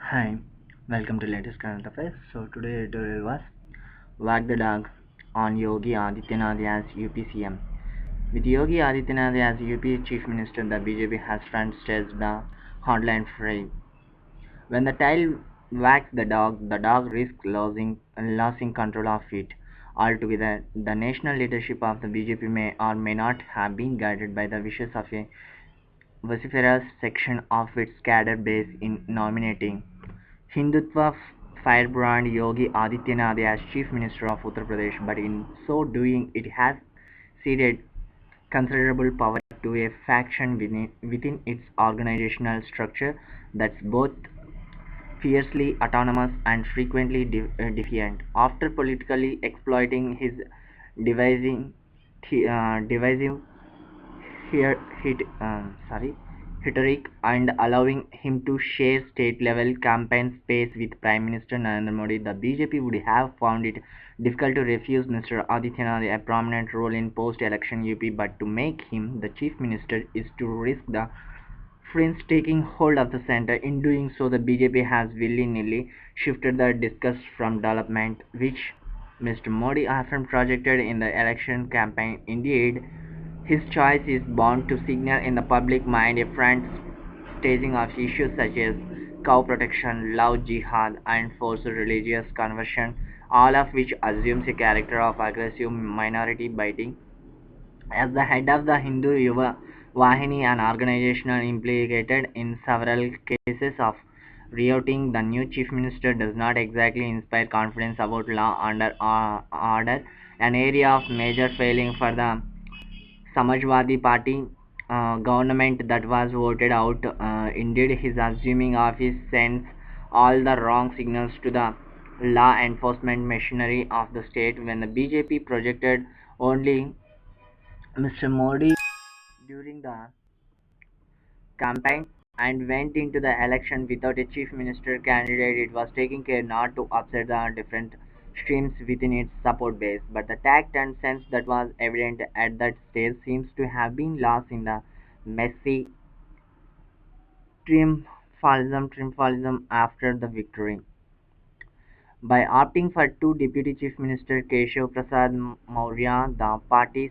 Hi, welcome to latest current affairs. So today editorial was Wag the Dog on Yogi Adityanath as UP CM. With Yogi Adityanath as UP Chief Minister, the BJP has front staged the hotline free. When the tail wags the dog risks losing control of it altogether. The national leadership of the BJP may or may not have been guided by the wishes of a vociferous section of its cadre base in nominating Hindutva firebrand Yogi Adityanath as Chief Minister of Uttar Pradesh, but in so doing it has ceded considerable power to a faction within its organizational structure that's both fiercely autonomous and frequently defiant. After politically exploiting his devising, divisive here hit sorry rhetoric and allowing him to share state level campaign space with Prime Minister Narendra Modi, the BJP would have found it difficult to refuse Mr. Adityanath a prominent role in post-election UP, but to make him the chief minister is to risk the French taking hold of the center. In doing so, the BJP has willy-nilly shifted the discourse from development, which Mr. Modi often projected in the election campaign. Indeed, his choice is bound to signal in the public mind a front staging of issues such as cow protection, love jihad, and forced religious conversion, all of which assumes a character of aggressive minority biting. As the head of the Hindu Yuva Vahini, an organization implicated in several cases of rioting, the new chief minister does not exactly inspire confidence about law and order, an area of major failing for the Samajwadi Party government that was voted out. Indeed, his assuming office sends all the wrong signals to the law enforcement machinery of the state. When the BJP projected only Mr. Modi during the campaign and went into the election without a chief minister candidate, it was taking care not to upset the different streams within its support base. But the tact and sense that was evident at that stage seems to have been lost in the messy triumphalism after the victory. By opting for two Deputy Chief Minister Keshav Prasad Maurya, the party's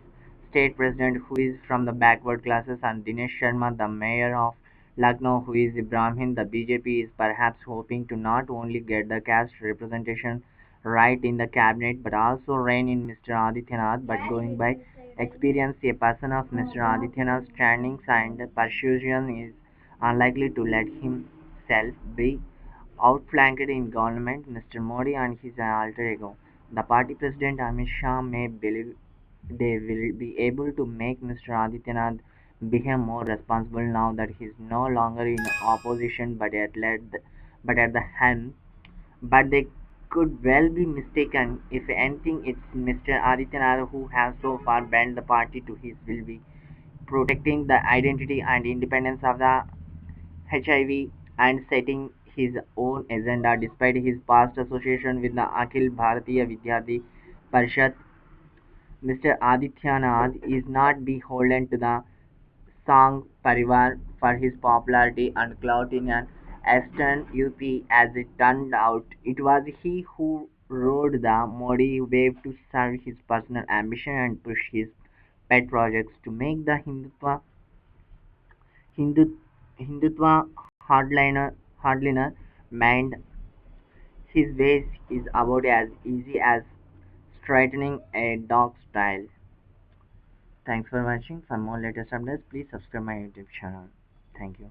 state president who is from the backward classes, and Dinesh Sharma, the mayor of Lucknow who is a Brahmin, the BJP is perhaps hoping to not only get the caste representation right in the cabinet but also rein in Mr. Adityanath. But going by experience, a person of Mr. Adityanath's standings and persuasion is unlikely to let himself be outflanked in government. Mr. Modi and his alter ego, the party president Amit Shah, may believe they will be able to make Mr. Adityanath become more responsible now that he is no longer in opposition but at the helm. But they could well be mistaken. If anything, it's Mr. Adityanath who has so far bent the party to his will, be protecting the identity and independence of the HIV and setting his own agenda despite his past association with the Akhil Bharatiya Vidyarthi Parishad. Mr. Adityanath is not beholden to the Sangh Parivar for his popularity and clout in an eastern UP. As it turned out, it was he who rode the Modi wave to serve his personal ambition and push his pet projects to make the Hindu, Hindutva hardliner mind his ways is about as easy as straightening a dog's tail. Thanks for watching. For more latest updates, please subscribe my YouTube channel. Thank you.